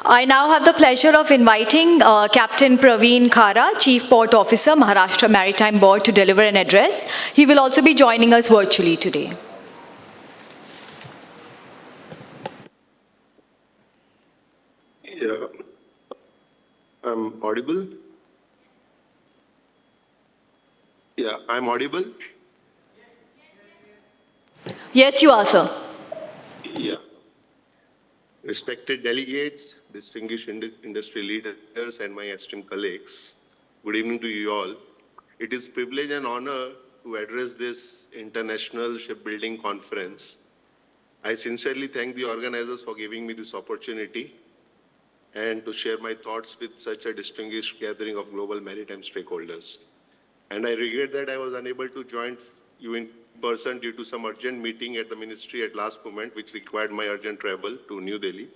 I now have the pleasure of inviting Captain Praveen Khara, Chief Port Officer, Maharashtra Maritime Board, to deliver an address. He will also be joining us virtually today. Yeah, I'm audible. Yeah, I'm audible. Yes, you are, sir. Yeah. Respected delegates, distinguished industry leaders, and my esteemed colleagues, good evening to you all. It is privilege and honor to address this International Shipbuilding Conference. I sincerely thank the organizers for giving me this opportunity and to share my thoughts with such a distinguished gathering of global maritime stakeholders. And I regret that I was unable to join you in person due to some urgent meeting at the ministry at last moment, which required my urgent travel to New Delhi.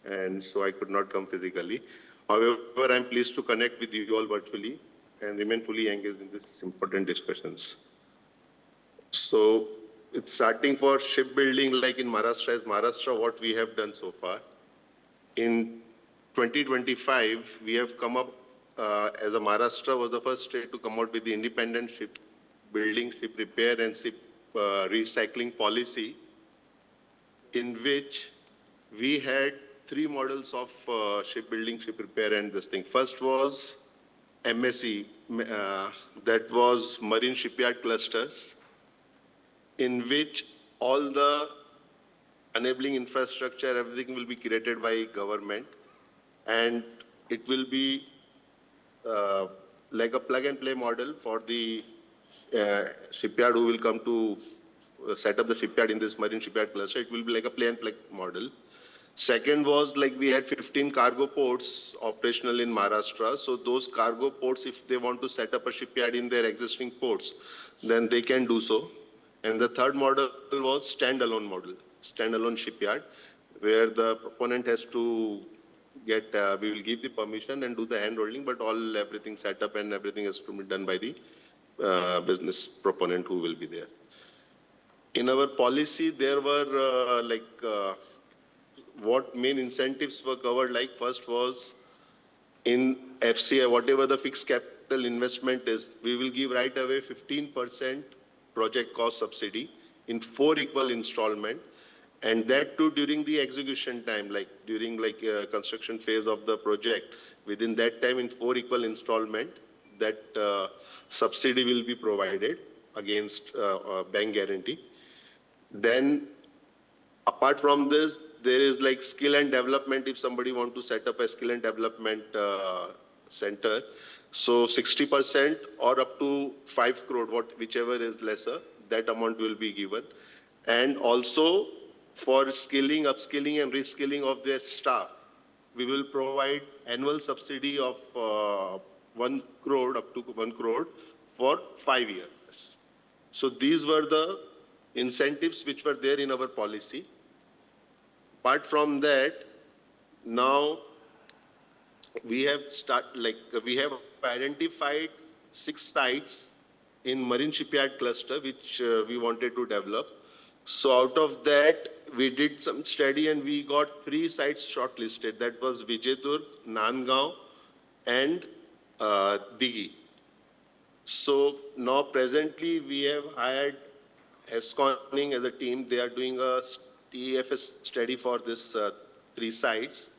And so I could not come physically. However, I'm pleased to connect with you all virtually and remain fully engaged in these important discussions. So it's starting for shipbuilding like in Maharashtra, what we have done so far. In 2025, we have come up as a Maharashtra was the first state to come out with the independent ship building, ship repair and ship recycling policy, in which we had three models of shipbuilding, ship repair and this thing. First was MSC, that was Marine Shipyard Clusters, in which all the enabling infrastructure, everything will be created by government, and it will be like a plug and play model for the shipyard who will come to set up the shipyard in this marine shipyard cluster. It will be like a play and play model. Second was like we had 15 cargo ports operational in Maharashtra. So those cargo ports, if they want to set up a shipyard in their existing ports, then they can do so. And the third model was standalone shipyard, where the proponent has to get, we will give the permission and do the hand holding, but everything set up and everything has to be done by the business proponent who will be there. In our policy, there were what main incentives were covered. Like first was in FCI, whatever the fixed capital investment is, we will give right away 15% project cost subsidy in 4 equal installment. And that too during the execution time, like during construction phase of the project, within that time in 4 equal installment, that subsidy will be provided against bank guarantee. Then apart from this, there is like skill and development. If somebody want to set up a skill and development center, so 60% or up to 5 crore, whichever is lesser, that amount will be given. And also for skilling, upskilling and reskilling of their staff, we will provide annual subsidy of 1 crore, up to 1 crore for 5 years. So these were the incentives which were there in our policy. Apart from that, now we have identified 6 sites in Marine Shipyard Cluster which we wanted to develop. So out of that, we did some study and we got 3 sites shortlisted. That was Vijaydurg, Nandgaon, and Dighi. So now presently we have hired Esconing as a team. They are doing a TEFS study for this 3 sites.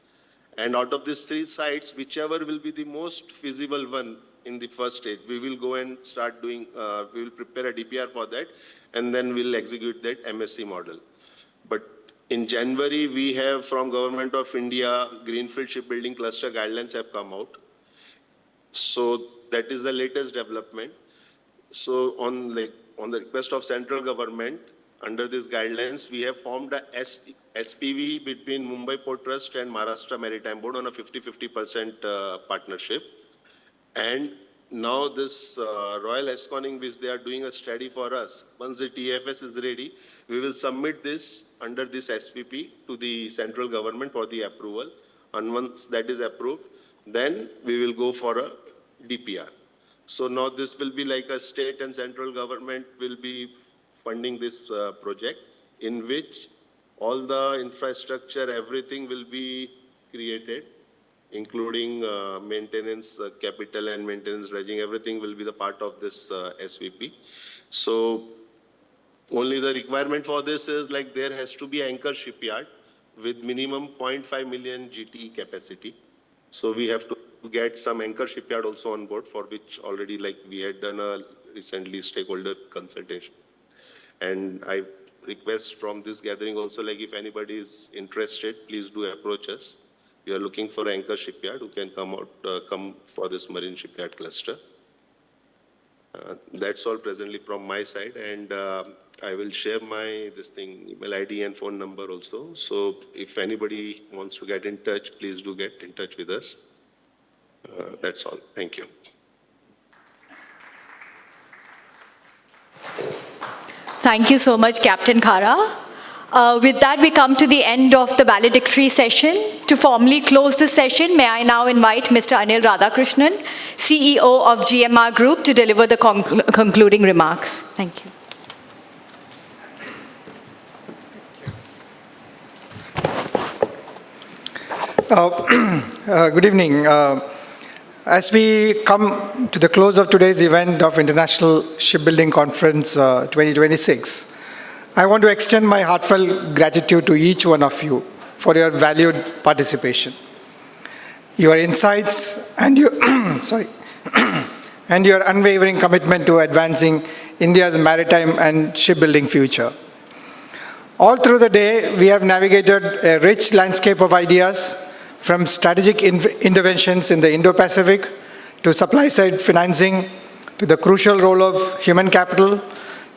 And out of these 3 sites, whichever will be the most feasible one in the first stage, we will go and start doing, we will prepare a DPR for that, and then we'll execute that MSC model. But in January, we have from Government of India, Greenfield Shipbuilding Cluster Guidelines have come out. So that is the latest development. So on the request of central government, under these guidelines, we have formed a SPV between Mumbai Port Trust and Maharashtra Maritime Board on a 50-50% partnership. And now this Royal Esconing, which they are doing a study for us, once the TFS is ready, we will submit this under this SPP to the central government for the approval. And once that is approved, then we will go for a DPR. So now this will be like a state and central government will be funding this project, in which all the infrastructure, everything will be created, including maintenance, capital and maintenance dredging. Everything will be the part of this SVP. So only the requirement for this is like there has to be anchor shipyard with minimum 0.5 million GT capacity. So we have to get some anchor shipyard also on board, for which already like we had done a recently stakeholder consultation. And I request from this gathering also, like if anybody is interested, please do approach us. We are looking for anchor shipyard who can come for this marine shipyard cluster. That's all presently from my side, and I will share my email ID and phone number also. So if anybody wants to get in touch, please do get in touch with us. That's all. Thank you. Thank you so much, Captain Khara. With that, we come to the end of the valedictory session. To formally close the session, may I now invite Mr. Anil Radhakrishnan, CEO of GMR Group, to deliver the concluding remarks. Thank you. Good evening. As we come to the close of today's event of International Shipbuilding Conference 2026, I want to extend my heartfelt gratitude to each one of you for your valued participation. Your insights and your, and your unwavering commitment to advancing India's maritime and shipbuilding future. All through the day, we have navigated a rich landscape of ideas, from strategic interventions in the Indo-Pacific to supply-side financing, to the crucial role of human capital,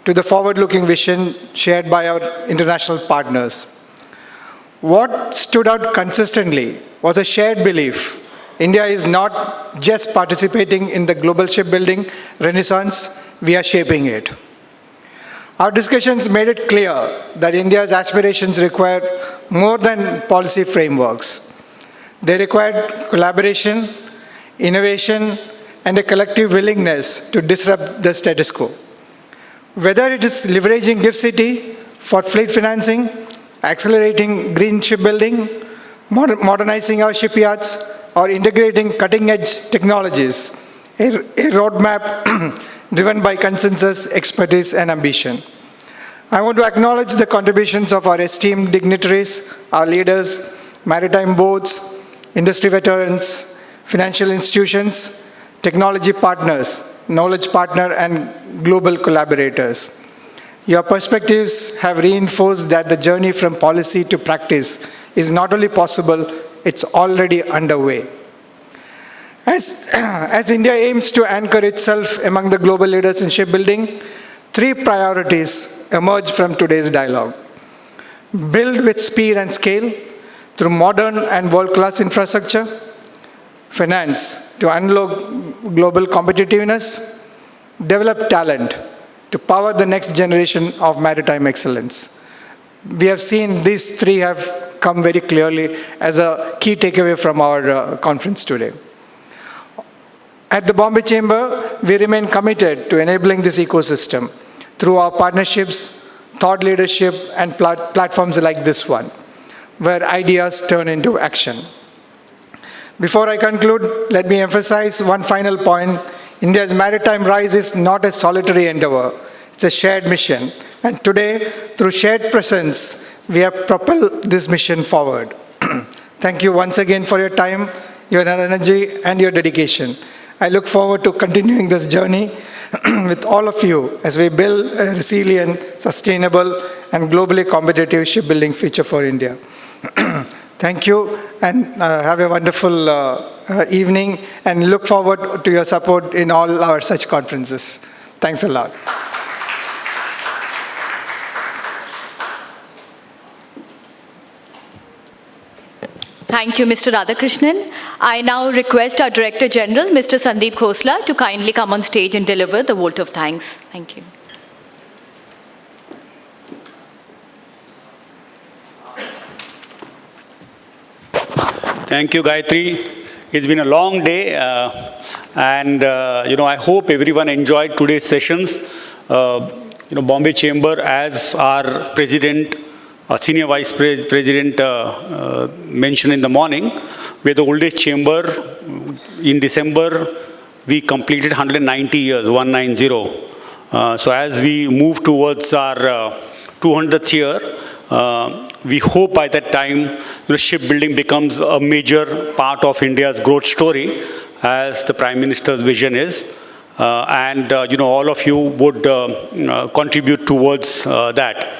to the forward-looking vision shared by our international partners. What stood out consistently was a shared belief: India is not just participating in the global shipbuilding renaissance, we are shaping it. Our discussions made it clear that India's aspirations require more than policy frameworks. They required collaboration, innovation, and a collective willingness to disrupt the status quo. Whether it is leveraging GIFT City for fleet financing, accelerating green shipbuilding, modernizing our shipyards, or integrating cutting-edge technologies, a roadmap driven by consensus, expertise, and ambition. I want to acknowledge the contributions of our esteemed dignitaries, our leaders, maritime boards, industry veterans, financial institutions, technology partners, knowledge partner, and global collaborators. Your perspectives have reinforced that the journey from policy to practice is not only possible, it's already underway. As India aims to anchor itself among the global leaders in shipbuilding, three priorities emerge from today's dialogue. Build with speed and scale through modern and world-class infrastructure. Finance to unlock global competitiveness. Develop talent to power the next generation of maritime excellence. We have seen these three have come very clearly as a key takeaway from our conference today. At the Bombay Chamber, we remain committed to enabling this ecosystem through our partnerships, thought leadership, and platforms like this one, where ideas turn into action. Before I conclude, let me emphasize one final point. India's maritime rise is not a solitary endeavor. It's a shared mission. And today, through shared presence, we have propelled this mission forward. Thank you once again for your time, your energy, and your dedication. I look forward to continuing this journey with all of you as we build a resilient, sustainable, and globally competitive shipbuilding future for India. Thank you, and have a wonderful evening, and look forward to your support in all our such conferences. Thanks a lot. Thank you, Mr. Radhakrishnan. I now request our Director General, Mr. Sandeep Khosla, to kindly come on stage and deliver the vote of thanks. Thank you. Thank you, Gayatri. It's been a long day, and I hope everyone enjoyed today's sessions. Bombay Chamber, as our President Senior Vice President mentioned in the morning, we're the oldest chamber. In December, we completed 190 years, 190. So as we move towards our 200th year, we hope by that time, shipbuilding becomes a major part of India's growth story, as the Prime Minister's vision is. All of you would contribute towards that.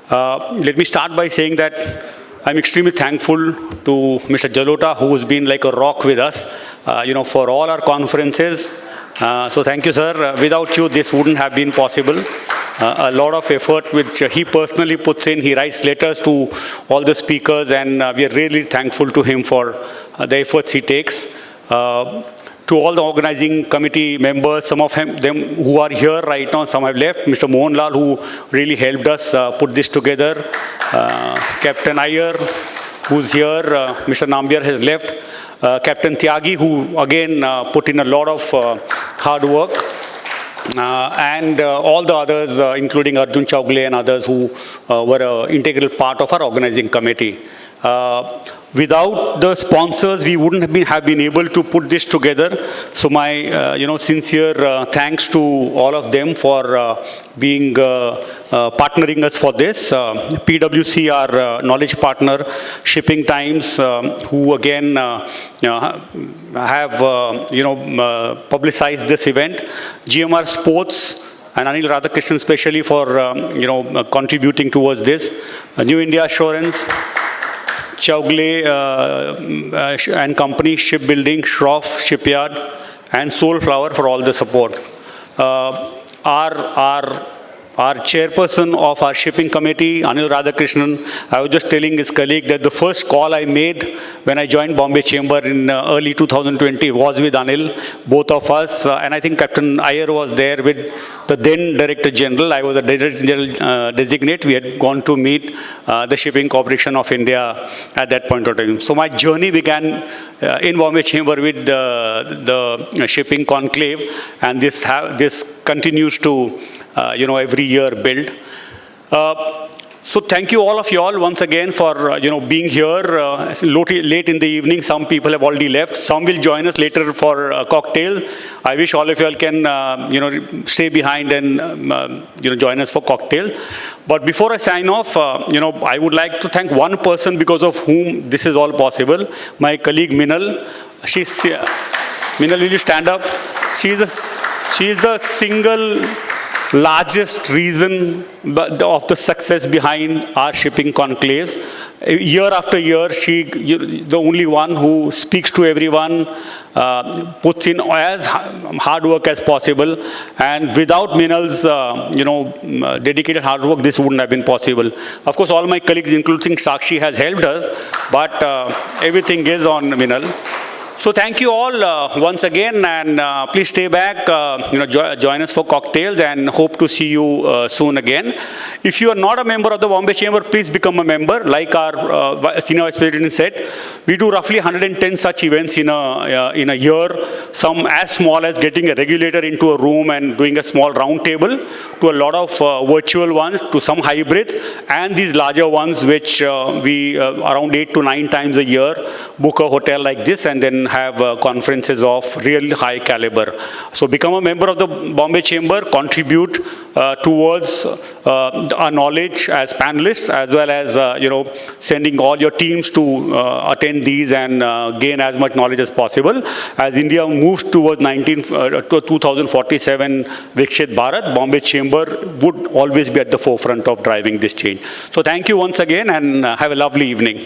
Let me start by saying that I'm extremely thankful to Mr. Jalota, who has been like a rock with us, for all our conferences. So thank you, sir. Without you, this wouldn't have been possible. A lot of effort which he personally puts in. He writes letters to all the speakers, and we are really thankful to him for the efforts he takes. To all the organizing committee members, some of them who are here right now, some have left. Mr. Mohanlal, who really helped us put this together. Captain Iyer, who's here. Mr. Nambiar has left. Captain Tyagi, who again put in a lot of hard work. And all the others, including Arjun Chowgle and others who were an integral part of our organizing committee. Without the sponsors, we wouldn't have been able to put this together. So my sincere thanks to all of them for being partnering us for this. PwC, our knowledge partner, Shipping Times, who again have publicized this event. GMR Sports and Anil Radhakrishnan especially for contributing towards this. New India Assurance, Chowgle and Company, Shipbuilding, Shroff Shipyard, and Soulflower for all the support. Our chairperson of our shipping committee, Anil Radhakrishnan, I was just telling his colleague that the first call I made when I joined Bombay Chamber in early 2020 was with Anil, both of us. And I think Captain Iyer was there with the then Director General. I was a Director General designate. We had gone to meet the Shipping Corporation of India at that point of time. So my journey began in Bombay Chamber with the shipping conclave, and this continues to every year build. So thank you all of you all once again for being here late in the evening. Some people have already left. Some will join us later for a cocktail. I wish all of you all can stay behind and join us for cocktail. But before I sign off, I would like to thank one person because of whom this is all possible. My colleague Minal. Minal, will you stand up? She is the single largest reason of the success behind our shipping conclaves. Year after year, she the only one who speaks to everyone, puts in as hard work as possible, and without Minal's dedicated hard work, this wouldn't have been possible. Of course, all my colleagues, including Sakshi, has helped us, but everything is on Minal. So thank you all once again, and please stay back, join us for cocktails, and hope to see you soon again. If you are not a member of the Bombay Chamber, please become a member. Like our Senior Vice President said, we do roughly 110 such events in a year, some as small as getting a regulator into a room and doing a small round table, to a lot of virtual ones, to some hybrids, and these larger ones which we around 8 to 9 times a year book a hotel like this and then have conferences of really high caliber. So become a member of the Bombay Chamber, contribute towards our knowledge as panelists, as well as sending all your teams to attend these and gain as much knowledge as possible. As India moves towards 2047 Vikshit Bharat, Bombay Chamber would always be at the forefront of driving this change. So thank you once again, and have a lovely evening.